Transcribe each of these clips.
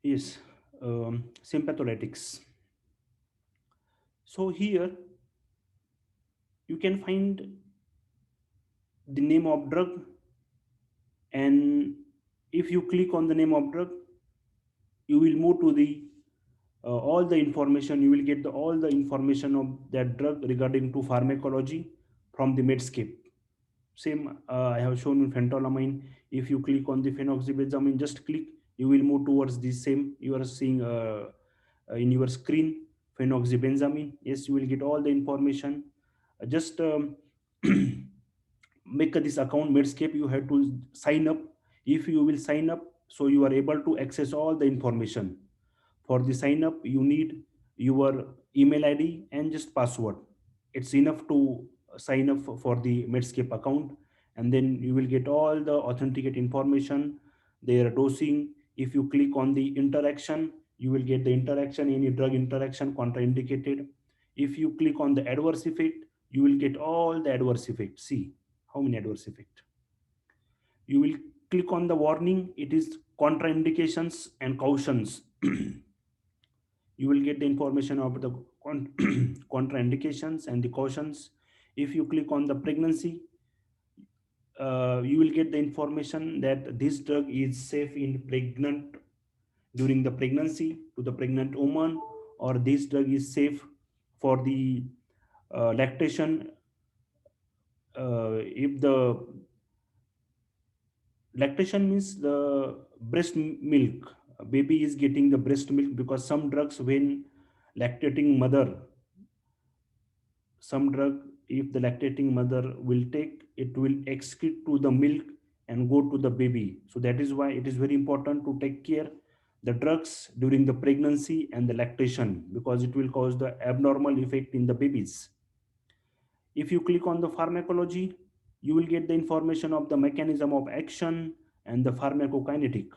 Yes, sympatholytics. So here you can find the name of drug, and if you click on the name of drug, you will move to the all the information. You will get all the information of that drug regarding to pharmacology from the Medscape. Same I have shown in phentolamine. If you click on the phenoxybenzaimine, just click, you will move towards the same you are seeing in your screen, phenoxybenzaimine. Yes, you will get all the information. Just make this account Medscape. You have to sign up. If you will sign up, so you are able to access all the information. For the sign up, you need your email ID and just password. It's enough to sign up for the Medscape account, and then you will get all the authenticate information, their dosing. If you click on the interaction, you will get the interaction, any drug interaction contraindicated. If you click on the adverse effect, you will get all the adverse effects. See how many adverse effect. You will click on the warning, it is contraindications and cautions. You will get the information of the contraindications and the cautions. If you click on the pregnancy, you will get the information that this drug is safe in pregnant, during the pregnancy to the pregnant woman, or this drug is safe for the lactation. If the lactation means the breast milk, baby is getting the breast milk, because some drugs when lactating mother, some drug, if the lactating mother will take, it will excrete to the milk and go to the baby. So that is why it is very important to take care the drugs during the pregnancy and the lactation, because it will cause the abnormal effect in the babies. If you click on the pharmacology, you will get the information of the mechanism of action and the pharmacokinetic.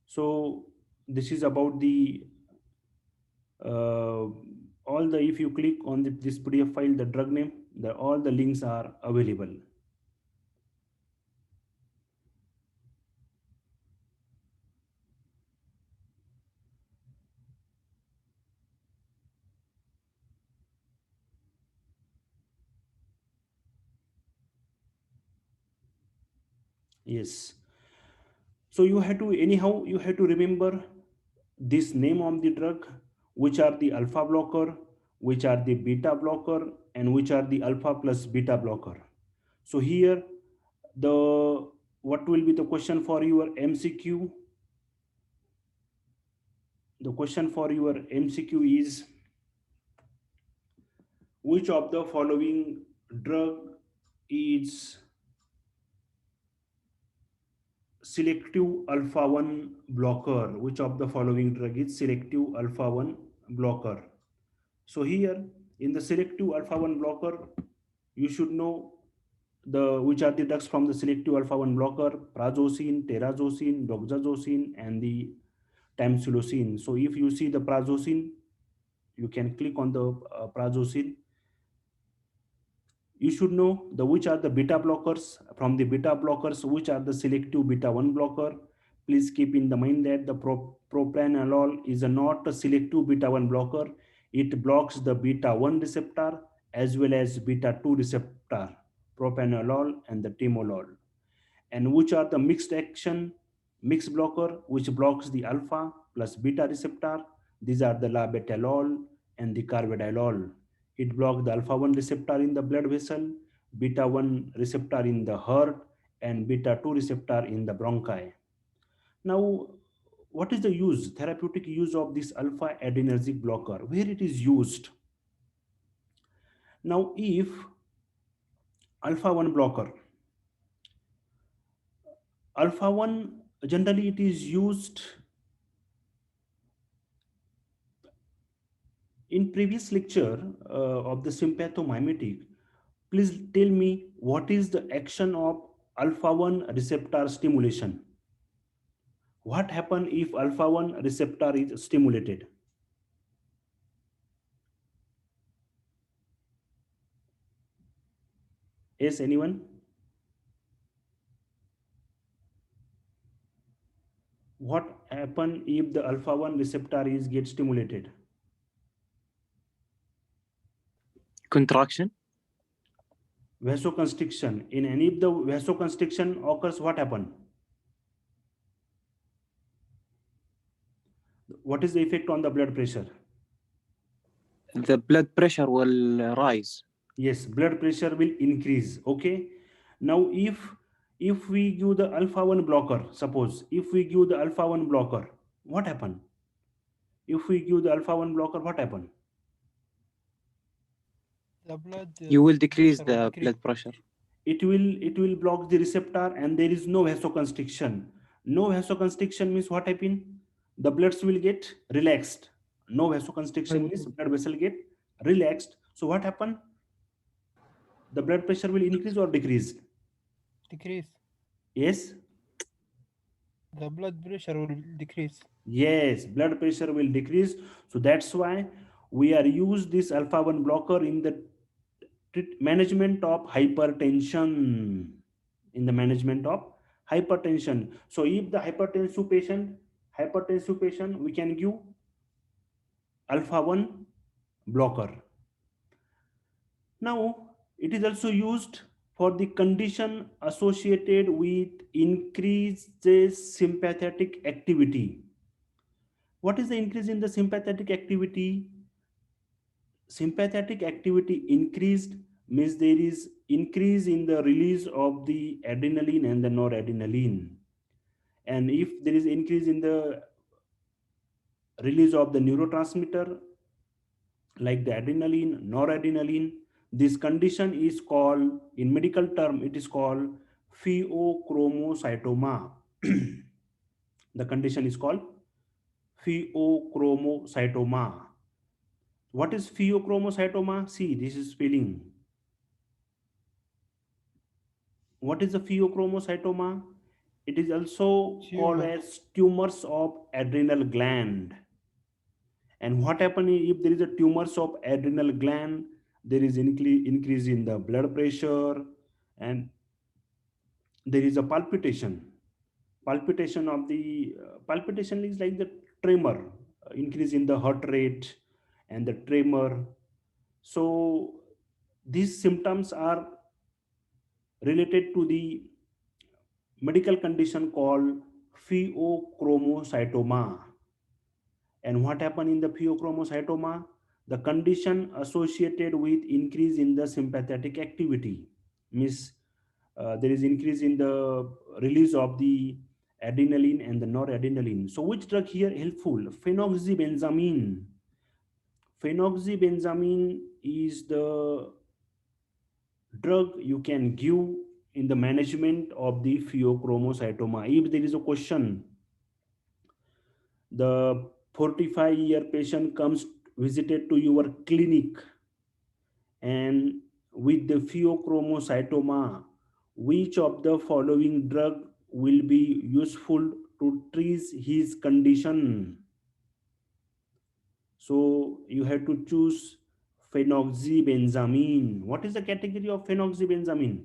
So this is about the uh, all the, if you click on this PDF file, the drug name, all the links are available. Yes. So you have to, anyhow, you have to remember this name of the drug, which are the alpha blocker, which are the beta blocker, and which are the alpha plus beta blocker. So here, the what will be the question for your MCQ? The question for your MCQ is, which of the following drug is selective alpha 1 blocker? Which of the following drug is selective alpha 1 blocker? So here, in the selective alpha 1 blocker, you should know the which are the drugs from the selective alpha 1 blocker: prazosin, terazosin, doxazosin, and the tamsulosin. So if you see the prazosin, you can click on the prazosin. You should know the which are the beta blockers. From the beta blockers, which are the selective beta 1 blocker. Please keep in the mind that the propranolol is a not a selective beta 1 blocker. It blocks the beta 1 receptor as well as beta 2 receptor, propranolol and the timolol. And which are the mixed action mixed blocker, which blocks the alpha plus beta receptor. These are the labetalol and the carvedilol. It blocks the alpha 1 receptor in the blood vessel, beta 1 receptor in the heart, and beta 2 receptor in the bronchi. Now, what is the use, therapeutic use of this alpha adrenergic blocker, where it is used? Now, if alpha 1 blocker, alpha 1, generally it is used in previous lecture of the sympathomimetic. Please tell me, what is the action of alpha 1 receptor stimulation? What happen if alpha 1 receptor is stimulated? Yes, anyone? What happen if the alpha 1 receptor is get stimulated? Contraction. Vasoconstriction. In any of the vasoconstriction occurs, what happen? What is the effect on the blood pressure? The blood pressure will rise. Yes, blood pressure will increase. Okay. Now, if we give the alpha 1 blocker, suppose if we give the alpha 1 blocker, what happen? If we give the alpha 1 blocker, what happen? The blood You will decrease pressure will the decrease. blood pressure. It will block the receptor and there is no vasoconstriction. No vasoconstriction means what happen? The bloods will get relaxed. No vasoconstriction means blood vessel get relaxed. So what happen? The blood pressure will increase or decrease? Decrease. Yes. The blood pressure will decrease. Yes, blood pressure will decrease. So that's why we are use this alpha 1 blocker in the management of hypertension. In the management of hypertension. So if the hypertensive patient, we can give alpha 1 blocker. Now, it is also used for the condition associated with increased sympathetic activity. What is the increase in the sympathetic activity? Sympathetic activity increased means there is increase in the release of the adrenaline and the noradrenaline. And if there is increase in the release of the neurotransmitter like the adrenaline, noradrenaline, this condition is called, in medical term, it is called pheochromocytoma. The condition is called pheochromocytoma. What is pheochromocytoma? See, this is spelling. What is the pheochromocytoma? It is also called Tumor. as tumors of adrenal gland. And what happens if there is a tumors of adrenal gland? There is increase in the blood pressure and there is a palpitation. Palpitation of the palpitation is like the tremor, increase in the heart rate and the tremor. So these symptoms are related to the medical condition called pheochromocytoma. And what happened in the pheochromocytoma? The condition associated with increase in the sympathetic activity means there is increase in the release of the adrenaline and the noradrenaline. So which drug here helpful? Phenoxybenzamine. Phenoxybenzamine is the drug you can give in the management of the pheochromocytoma. If there is a question, the 45-year patient comes visited to your clinic and with the pheochromocytoma, which of the following drug will be useful to treat his condition? So you have to choose phenoxybenzamine. What is the category of phenoxybenzamine?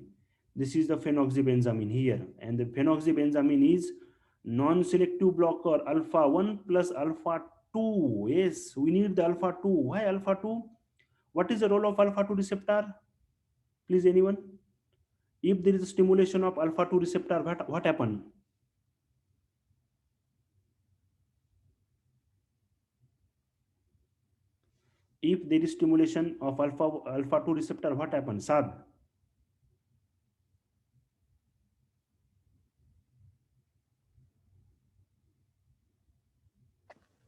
This is the phenoxybenzamine here. And the phenoxybenzamine is non-selective blocker alpha 1 plus alpha 2. Yes, we need the alpha 2. Why alpha 2? What is the role of alpha 2 receptor? Please, anyone? If there is a stimulation of alpha 2 receptor, what happen? If there is stimulation of alpha 2 receptor, what happens? Sad.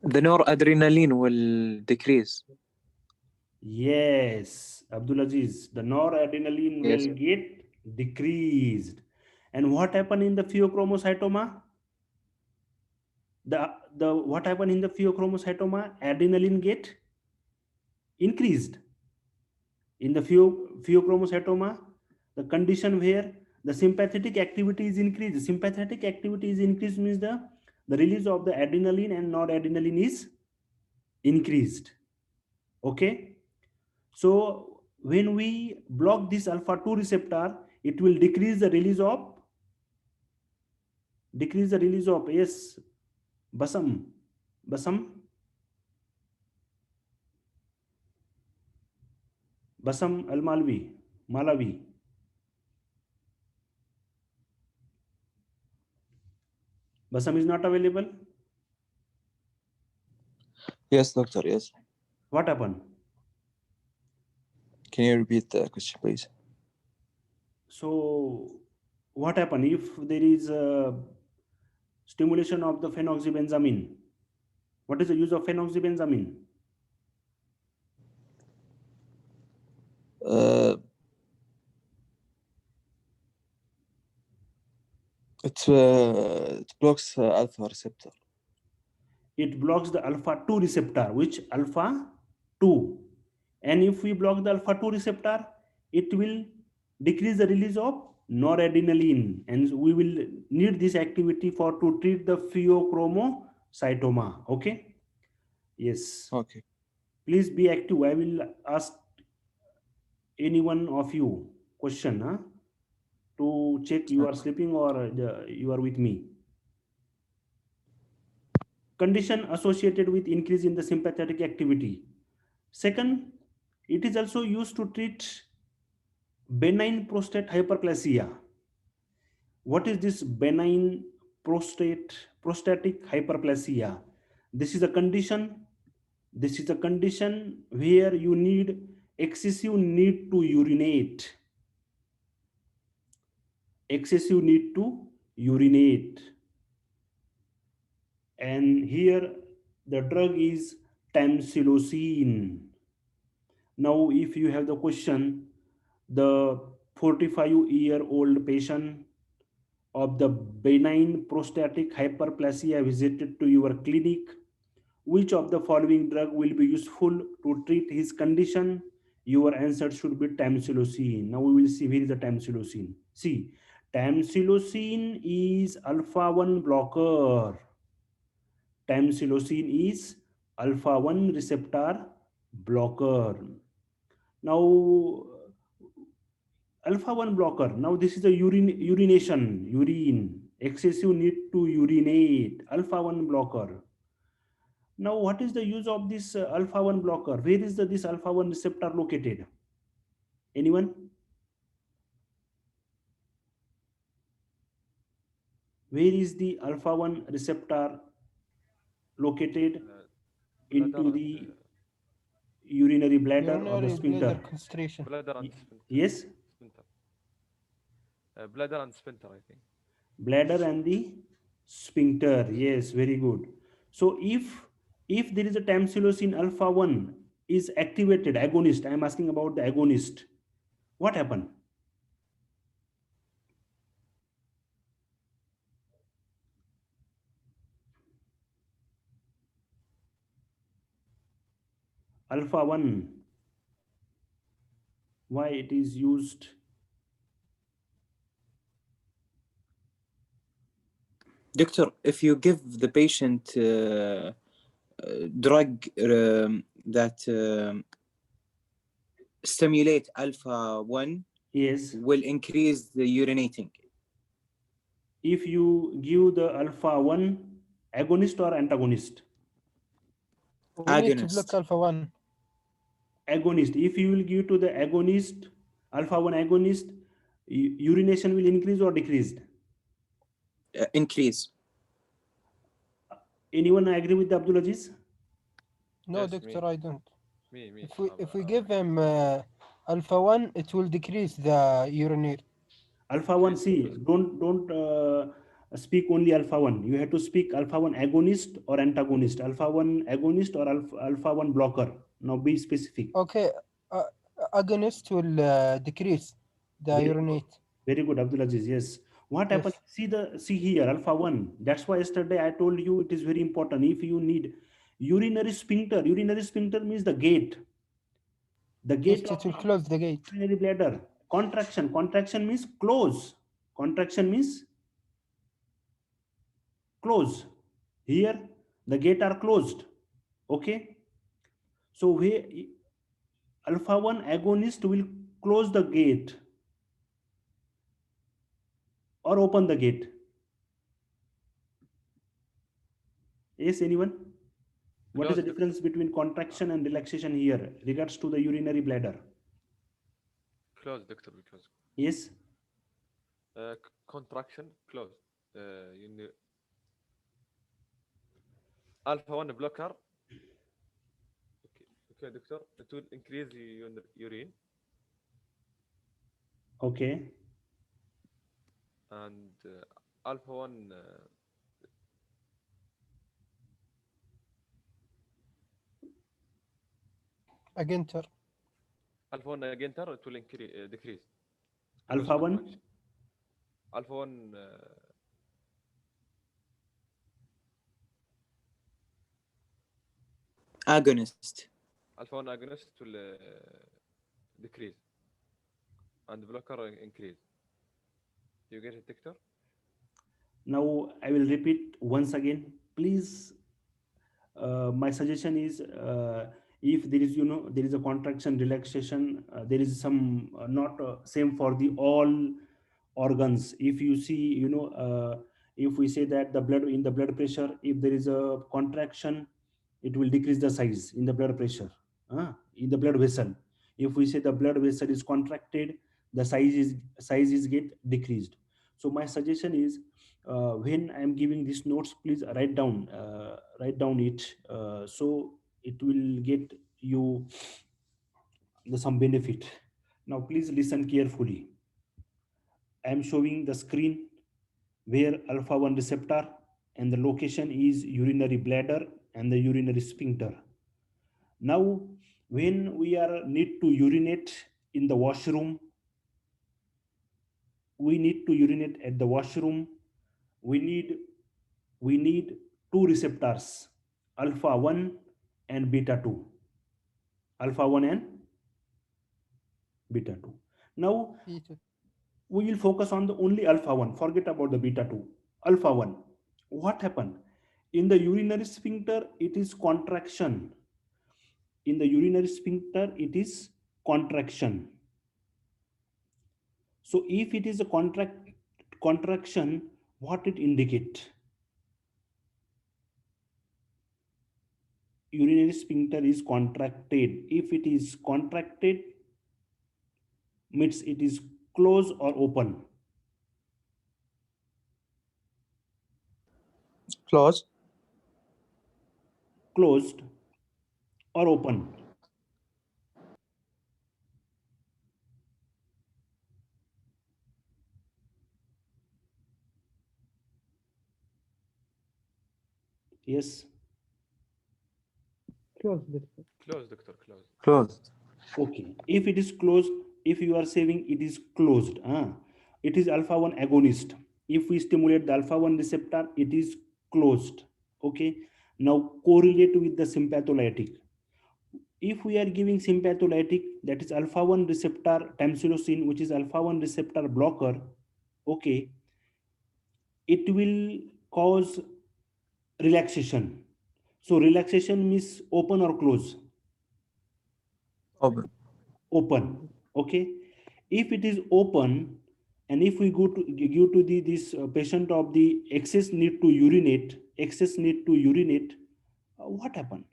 The noradrenaline will decrease. Yes, Abdulaziz, the noradrenaline Yes. will get decreased. And what happened in the pheochromocytoma? The what happened in the pheochromocytoma? Adrenaline get increased. In the pheochromocytoma, the condition where the sympathetic activity is increased. Sympathetic activity is increased means the release of the adrenaline and noradrenaline is increased. Okay. So when we block this alpha 2 receptor, it will decrease the release of yes Basam. Basam. Basam Al-Malvi. Malawi. Basam is not available. Yes, doctor. Yes. What happened? Can you repeat the question, please? So what happened if there is a stimulation of the phenoxybenzamin? What is the use of phenoxybenzamin? It blocks alpha receptor. It blocks the alpha-2 receptor, which alpha-2. And if we block the alpha-2 receptor, it will decrease the release of noradrenaline, and we will need this activity to treat the pheochromocytoma. Okay. Yes. Okay. Please be active. I will ask any one of you question to check you are sleeping or you are with me. Condition associated with increase in the sympathetic activity. Second, it is also used to treat benign prostate hyperplasia. What is this benign prostatic hyperplasia? This is a condition where you need excessive need to urinate. Excessive need to urinate. And here the drug is tamsulosin. Now, if you have the question, the 45-year-old patient of the benign prostatic hyperplasia visited to your clinic, which of the following drug will be useful to treat his condition? Your answer should be tamsulosin. Now we will see where is the tamsulosin. See, tamsulosin is alpha-1 blocker. Tamsulosin is alpha-1 receptor blocker. Now, alpha-1 blocker. Now this is a urine, excessive need to urinate, alpha-1 blocker. Now, what is the use of this alpha-1 blocker? Where is this alpha-1 receptor located? Anyone? Where is the alpha-1 receptor located into the urinary bladder or the Urinary sphincter? bladder constriction. Bladder and sphincter. Yes? Sphincter. Bladder and sphincter, I think. Bladder and the sphincter. Yes, very good. So if there is a tamsulosin alpha-1 is activated, agonist, I am asking about the agonist, what happened? Alpha-1, why it is used? Doctor, if you give the patient drug that stimulate alpha-1, Yes. will increase the urinating. If you give the alpha-1 agonist or antagonist? We need to Agonist. block alpha-1. Agonist. If you will give to the agonist, alpha-1 agonist, urination will increase or decrease? Increase. Anyone agree with the Abdulaziz? No, Yes, doctor, me. I don't. Me. If we give him alpha-1, it will decrease the urinate. Alpha-1, see, don't speak only alpha-1. You have to speak alpha-1 agonist or antagonist, alpha-1 agonist or alpha-1 blocker. Now be specific. Okay, agonist will decrease the Very good. urinate. Very good, Abdulaziz. Yes. What Yes. happened? See here, alpha-1. That's why yesterday I told you it is very important. If you need urinary sphincter means the gate. The Yes, gate it will close the gate. urinary bladder. Contraction means close. Contraction means close. Here, the gate are closed. Okay. So where alpha-1 agonist will close the gate or open the gate. Yes, anyone? What is the Closed. difference between contraction and relaxation here regards to the urinary bladder? Closed, doctor. Because Yes. contraction closed. You know, alpha 1 blocker. Okay, doctor. It will increase the urine, Okay. and alpha 1 Again, sir. alpha 1 again it will increase decrease. Alpha 1. Contraction. Alpha 1 Agonist. alpha 1 agonist will decrease, and blocker increase. You get it, doctor? Now I will repeat once again. Please, my suggestion is if there is, there is a contraction relaxation, there is some not same for the all organs. If you see, if we say that the blood in the blood pressure, if there is a contraction, it will decrease the size in the blood pressure, in the blood vessel. If we say the blood vessel is contracted, the size is get decreased. So my suggestion is, when I am giving these notes, please write down it, so it will get you some benefit. Now please listen carefully. I am showing the screen where alpha 1 receptor, and the location is urinary bladder and the urinary sphincter. Now when we are need to urinate in the washroom, we need to urinate at the washroom, we need two receptors, alpha 1 and beta 2. Alpha 1 and beta 2. Now Beta. we will focus on the only alpha 1, forget about the beta 2. Alpha 1, what happened in the urinary sphincter? It is contraction. In the urinary sphincter, it is contraction. So if it is a contraction, what it indicate? Urinary sphincter is contracted. If it is contracted, means it is closed or open. Close. Closed or open. Yes. Close, doctor. Closed, doctor. Closed. Closed. Okay. If it is closed, if you are saying it is closed, it is alpha 1 agonist. If we stimulate the alpha 1 receptor, it is closed. Okay. Now correlate with the sympatholytic. If we are giving sympatholytic, that is alpha 1 receptor tamsulosin, which is alpha 1 receptor blocker, okay, it will cause relaxation. So relaxation means open or close? Open. Open. Okay. If it is open, and if we go to give to this patient of the excess need to urinate, what happened?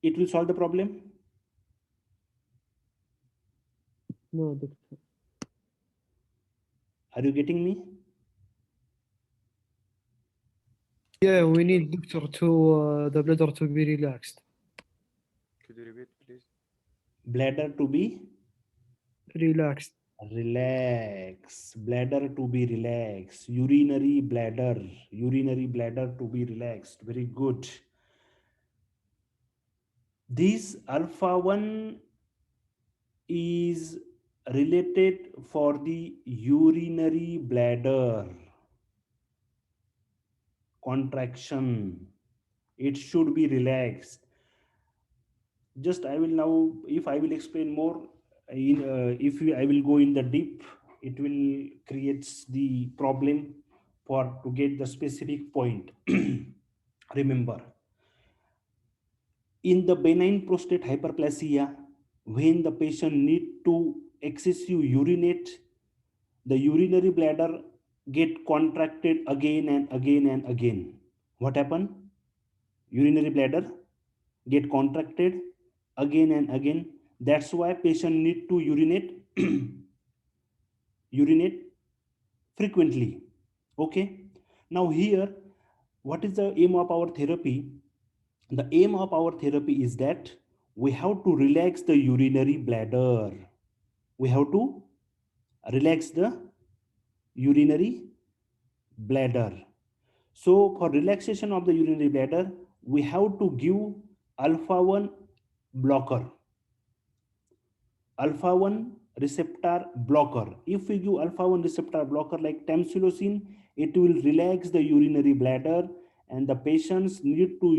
It will solve the problem. No, doctor. Are you getting me? Yeah, we need doctor to the bladder to be relaxed. Could you repeat, please? Bladder to be Relaxed. relax. Bladder to be relaxed. Urinary bladder to be relaxed. Very good. This alpha 1 is related for the urinary bladder contraction. It should be relaxed. Just I will now, if I will explain more, I will go in the deep, it will creates the problem for to get the specific point. Remember, in the benign prostate hyperplasia, when the patient need to excessive urinate, the urinary bladder get contracted again and again and again. What happened? Urinary bladder get contracted again and again. That's why patient need to urinate urinate frequently. Okay. Now here, what is the aim of our therapy? The aim of our therapy is that we have to relax the urinary bladder. We have to relax the urinary bladder. So for relaxation of the urinary bladder, we have to give alpha-1 blocker. Alpha-1 receptor blocker. If we give alpha-1 receptor blocker like tamsulosin, it will relax the urinary bladder, and the patients need to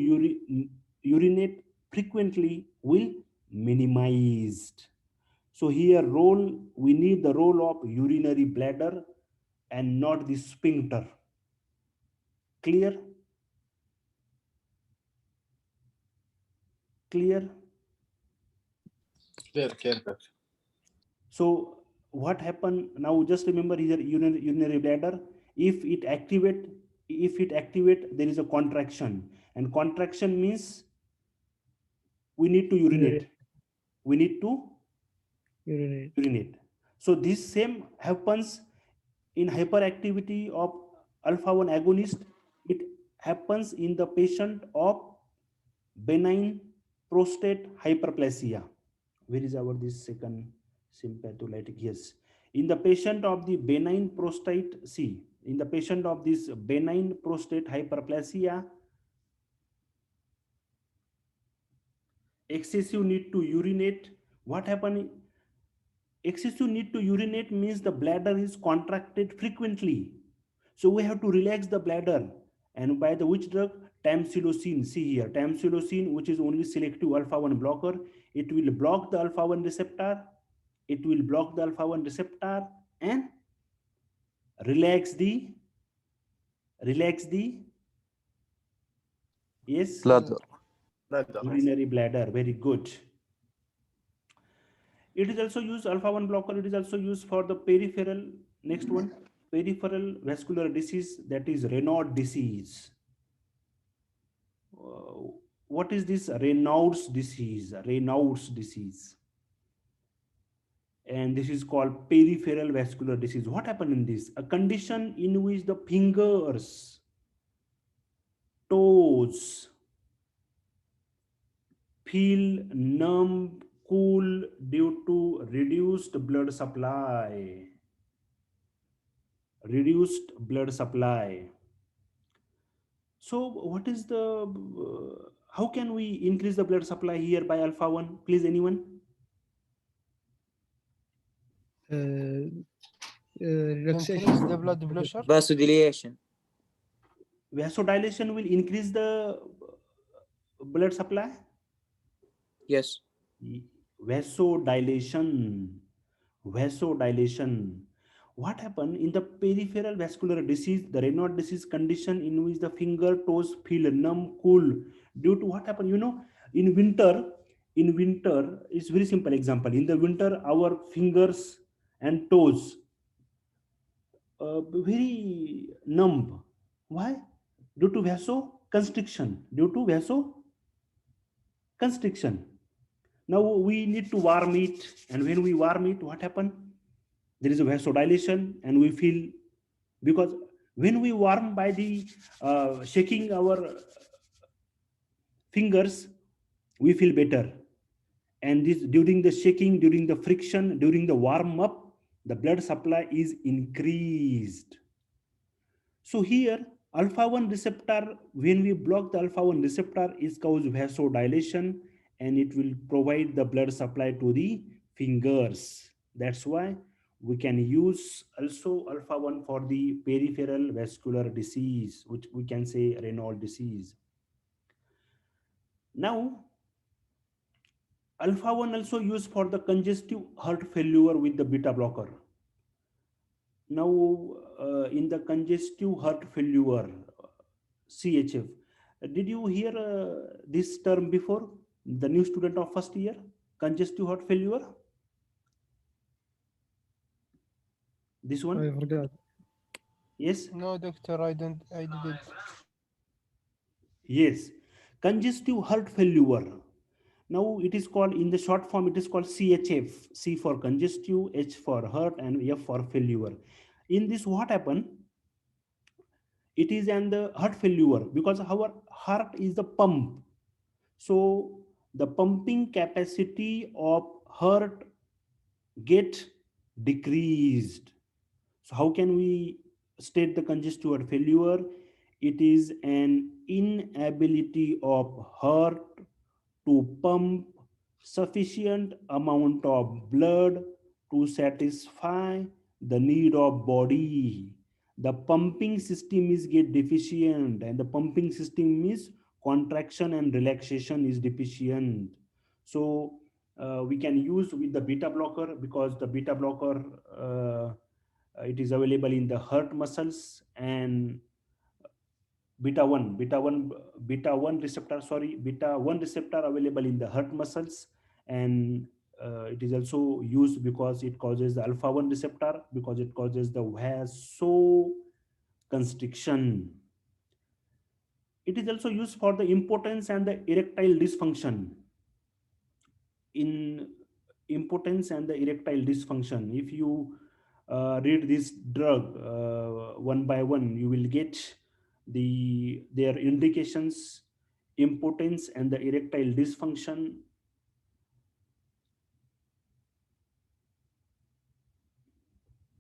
urinate frequently will minimized. So here we need the role of urinary bladder and not the sphincter. Clear? Clear? Clear. So what happened now? Just remember here urinary bladder. If it activate, there is a contraction, and contraction means we need to urinate. We need to urinate. So this same happens in hyperactivity of alpha-1 agonist. It happens in the patient of benign prostate hyperplasia. Where is our this second sympatholytic? Yes, in the patient of the benign prostate, in the patient of this benign prostate hyperplasia, excessive need to urinate. What happened? Excessive need to urinate means the bladder is contracted frequently. So we have to relax the bladder. And by the which drug? Tamsulosin. See here, tamsulosin, which is only selective alpha-1 blocker. It will block the alpha-1 receptor. It will block the alpha-1 receptor and relax the yes, Bladder. urinary bladder. Very good. It is also used, alpha-1 blocker. It is also used for the peripheral. Next one, peripheral vascular disease, that is Raynaud disease. What is this Raynaud's disease? Raynaud's disease. And this is called peripheral vascular disease. What happened in this? A condition in which the fingers, toes feel numb, cool due to reduced blood supply. Reduced blood supply. So what is the, how can we increase the blood supply here by alpha-1? Please, anyone? Relaxation. Increase the blood pressure. Vasodilation. Vasodilation will increase the blood supply? Yes. Vasodilation. What happened in the peripheral vascular disease, the Raynaud disease condition in which the finger, toes feel numb, cool due to what happened? In winter, it's very simple example. In the winter, our fingers and toes very numb. Why? Due to vasoconstriction. Now we need to warm it, and when we warm it, what happened? There is a vasodilation, and we feel, because when we warm by the shaking our fingers, we feel better. And this during the shaking, during the friction, during the warm up, the blood supply is increased. So here, alpha-1 receptor, when we block the alpha-1 receptor, is cause vasodilation, and it will provide the blood supply to the fingers. That's why we can use also alpha-1 for the peripheral vascular disease, which we can say Raynaud disease. Now, alpha-1 also used for the congestive heart failure with the beta blocker. Now, in the congestive heart failure, CHF, did you hear this term before? The new student of first year, congestive heart failure. This one? I forgot. Yes? No, doctor, I didn't. Yes. Congestive heart failure. Now it is called, in the short form, it is called CHF. C for congestive, H for heart, and F for failure. In this, what happened? It is an the heart failure because our heart is the pump. So the pumping capacity of heart get decreased. So how can we state the congestive heart failure? It is an inability of heart to pump sufficient amount of blood to satisfy the need of body. The pumping system is get deficient, and the pumping system is contraction and relaxation is deficient. So we can use with the beta blocker, because the beta blocker it is available in the heart muscles, and beta 1 receptor available in the heart muscles, and it is also used because it causes the alpha 1 receptor, because it causes the vasoconstriction. It is also used for the impotence and the erectile dysfunction. In impotence and the erectile dysfunction, if you read this drug one by one, you will get their indications: impotence and the erectile dysfunction,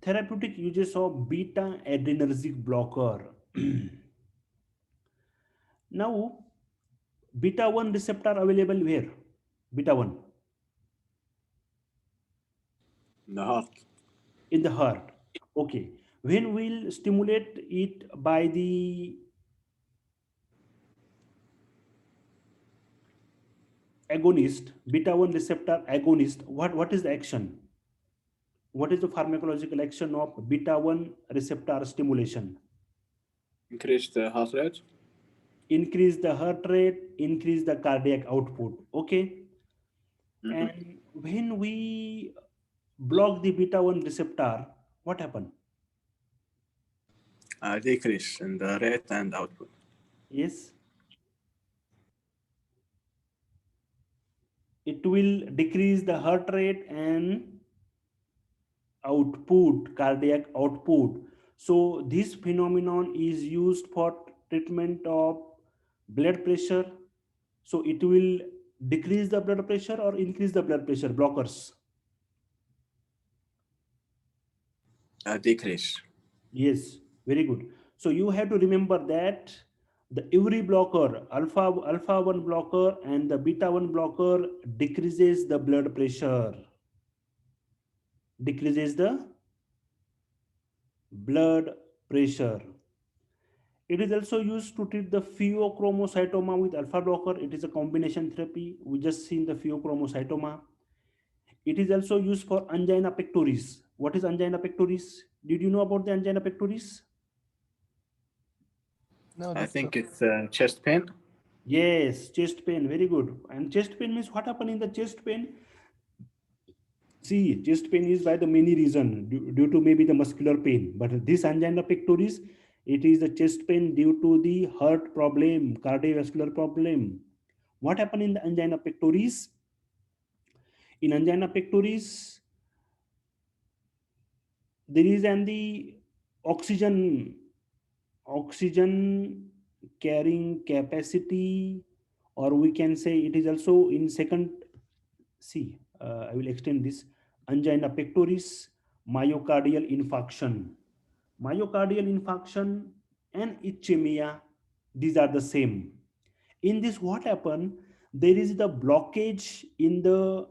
therapeutic uses of beta adrenergic blocker. Now, beta 1 receptor available where? Beta 1 The heart. in the heart. Okay. When we'll stimulate it by the agonist, beta 1 receptor agonist, what is the action? What is the pharmacological action of beta 1 receptor stimulation? Increase the heart rate. Increase the heart rate, increase the cardiac output. Okay. Mhm. And when we block the beta 1 receptor, what happens? Decrease in the rate and output. Yes. It will decrease the heart rate and output, cardiac output. So this phenomenon is used for treatment of blood pressure. So it will decrease the blood pressure or increase the blood pressure, blockers. Decrease. Yes, very good. So you have to remember that the every blocker, alpha 1 blocker and the beta 1 blocker, decreases the blood pressure, decreases the blood pressure. It is also used to treat the pheochromocytoma with alpha blocker. It is a combination therapy. We just seen the pheochromocytoma. It is also used for angina pectoris. What is angina pectoris? Did you know about the angina pectoris? No, I doctor. think it's chest pain. Yes, chest pain. Very good. And chest pain means what happened in the chest pain? See, chest pain is by the many reason, due to maybe the muscular pain. But this angina pectoris, it is the chest pain due to the heart problem, cardiovascular problem. What happened in the angina pectoris? In angina pectoris, there is the oxygen carrying capacity, or we can say it is also in second. See, I will extend this: angina pectoris, myocardial infarction. Myocardial infarction and ischemia, these are the same. In this, what happened? There is the blockage in the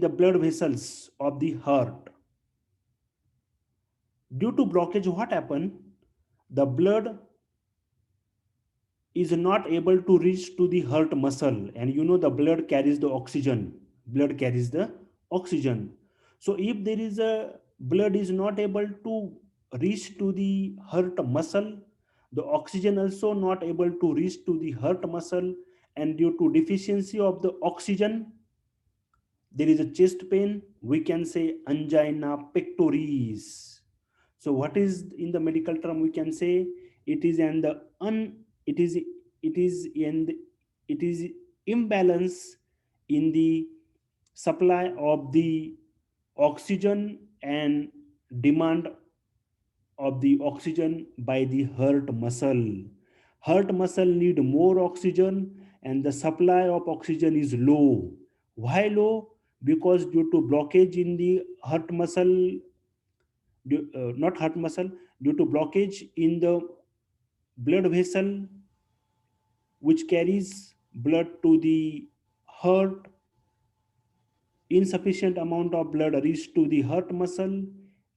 blood vessels of the heart. Due to blockage, what happened? The blood is not able to reach to the heart muscle, and you know the blood carries the oxygen. Blood carries the oxygen. So if there is a blood is not able to reach to the heart muscle, the oxygen also not able to reach to the heart muscle, and due to deficiency of the oxygen, there is a chest pain, we can say angina pectoris. So what is in the medical term? We can say it is in the it is in the, it is imbalance in the supply of the oxygen and demand of the oxygen by the heart muscle. Heart muscle need more oxygen and the supply of oxygen is low. Why low? Because due to blockage in the heart muscle, not heart muscle, due to blockage in the blood vessel which carries blood to the heart, insufficient amount of blood reach to the heart muscle,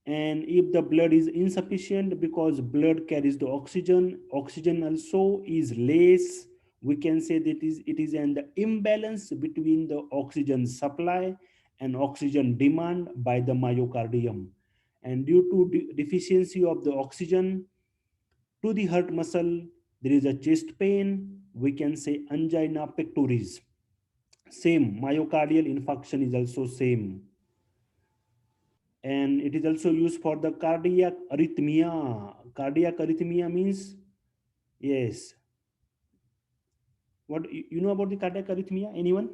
and if the blood is insufficient because blood carries the oxygen also is less, we can say that it is an imbalance between the oxygen supply and oxygen demand by the myocardium, and due to deficiency of the oxygen to the heart muscle, there is a chest pain, we can say angina pectoris. Same, myocardial infarction is also same. And it is also used for the cardiac arrhythmia. Cardiac arrhythmia means, yes. What you know about the cardiac arrhythmia? Anyone?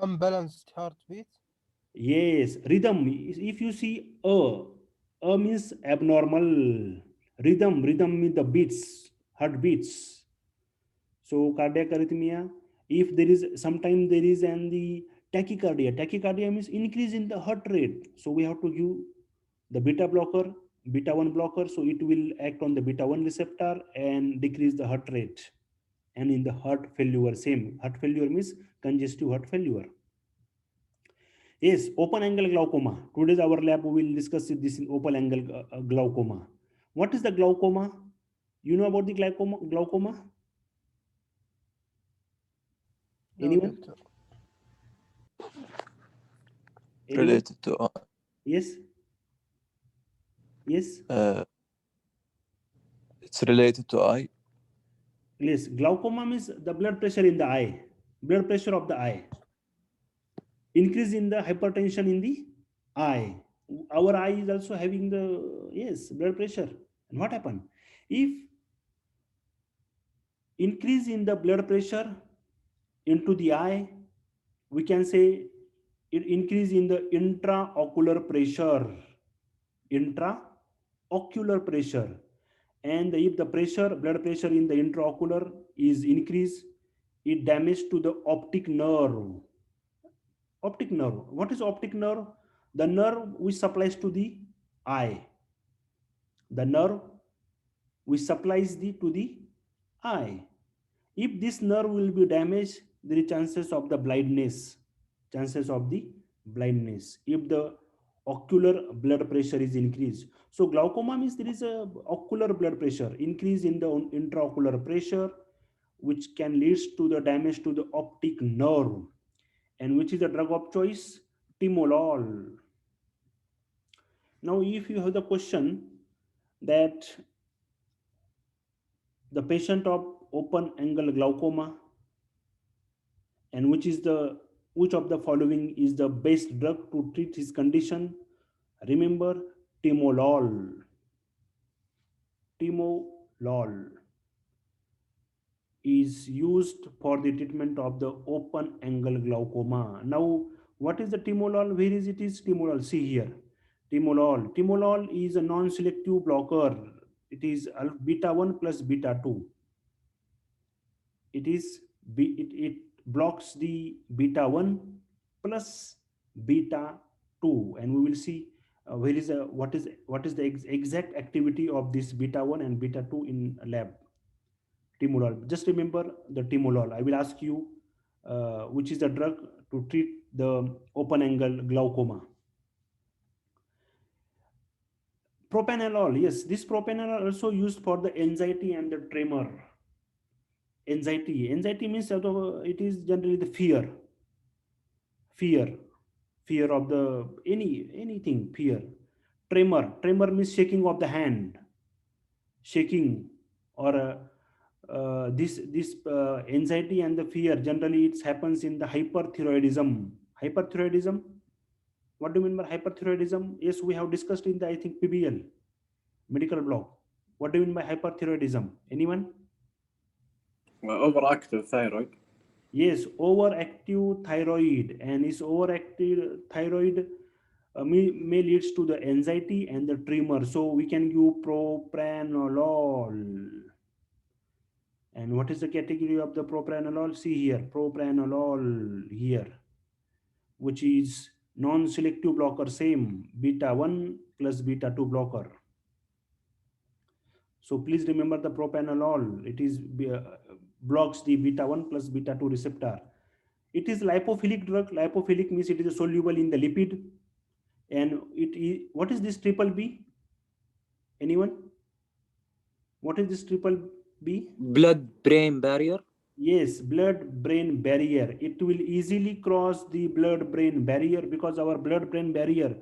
Unbalanced heartbeat. Yes, rhythm. If you see a means abnormal. Rhythm means the beats, heartbeats. So cardiac arrhythmia, if there is sometimes there is and the tachycardia means increase in the heart rate. So we have to give the beta blocker, beta 1 blocker, so it will act on the beta 1 receptor and decrease the heart rate. And in the heart failure, same. Heart failure means congestive heart failure. Yes, open angle glaucoma. Today's our lab we will discuss this in open angle glaucoma. What is the glaucoma? You know about the glaucoma? No, Anyone? doctor. Anyone? Related to Yes. Yes. it's related to eye. Yes. Glaucoma means the blood pressure in the eye. Blood pressure of the eye. Increase in the hypertension in the eye. Our eye is also having the blood pressure. And what happened? If increase in the blood pressure into the eye, we can say it increase in the intraocular pressure. Intraocular pressure. And if the blood pressure in the intraocular is increased, it damage to the optic nerve. Optic nerve. What is optic nerve? The nerve which supplies to the eye. The nerve which supplies to the eye. If this nerve will be damaged, there is chances of the blindness. Chances of the blindness. If the ocular blood pressure is increased. So glaucoma means there is a ocular blood pressure, increase in the intraocular pressure, which can lead to the damage to the optic nerve. And which is the drug of choice? Timolol. Now, if you have the question that the patient of open angle glaucoma and which of the following is the best drug to treat his condition, remember timolol. Timolol is used for the treatment of the open angle glaucoma. Now, what is the timolol? Where is it? Is timolol? See here. Timolol. Timolol is a non-selective blocker. It is beta 1 plus beta 2. It blocks the beta 1 plus beta 2, and we will see what is the exact activity of this beta 1 and beta 2 in lab. Timolol. Just remember the timolol. I will ask you which is the drug to treat the open angle glaucoma. Propranolol. Yes, this propranolol also used for the anxiety and the tremor. Anxiety means it is generally the fear of the anything. Fear. Tremor means shaking of the hand, shaking, or this anxiety and the fear generally it happens in the hyperthyroidism. Hyperthyroidism. What do you mean by hyperthyroidism? Yes, we have discussed in the, I think, PBL, medical block. What do you mean by hyperthyroidism? Anyone? Overactive thyroid. Yes, overactive thyroid, and is overactive thyroid may leads to the anxiety and the tremor. So we can give propranolol. And what is the category of the propranolol? See here, propranolol here, which is non-selective blocker, same beta 1 plus beta 2 blocker. So please remember the propranolol. It is blocks the beta 1 plus beta 2 receptor. It is lipophilic drug. Lipophilic means it is soluble in the lipid. And it is, what is this triple B? Anyone? What is this triple B? Blood-brain barrier. Yes, blood-brain barrier. It will easily cross the blood-brain barrier because our blood-brain barrier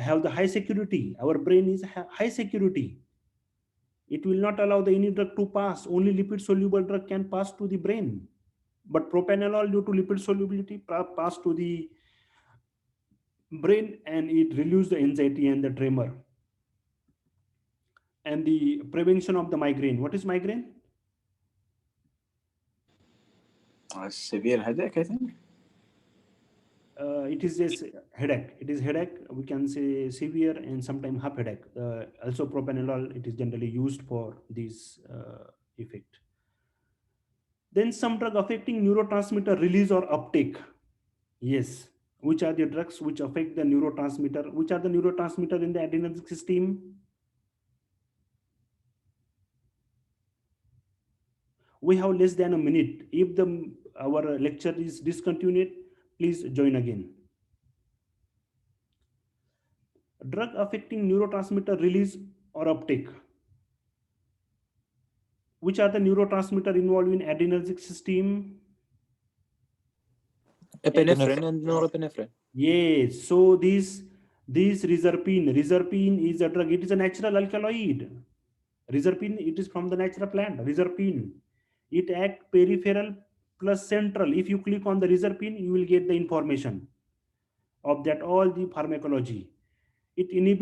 have the high security. Our brain is high security. It will not allow the any drug to pass. Only lipid-soluble drug can pass to the brain. But propranolol, due to lipid solubility, pass to the brain, and it relieves the anxiety and the tremor. And the prevention of the migraine. What is migraine? Severe headache, I think. It is a headache. It is headache. We can say severe and sometimes half headache. Also propranolol, it is generally used for this effect. Then some drug affecting neurotransmitter release or uptake. Yes. Which are the drugs which affect the neurotransmitter? Which are the neurotransmitter in the adrenergic system? We have less than a minute. If our lecture is discontinued, please join again. Drug affecting neurotransmitter release or uptake. Which are the neurotransmitter involved in adrenergic system? Epinephrine and norepinephrine. Yes. So this reserpine is a drug. It is a natural alkaloid. Reserpine, it is from the natural plant. Reserpine. It acts peripheral plus central. If you click on the reserpine, you will get the information of that all the pharmacology. It inhibits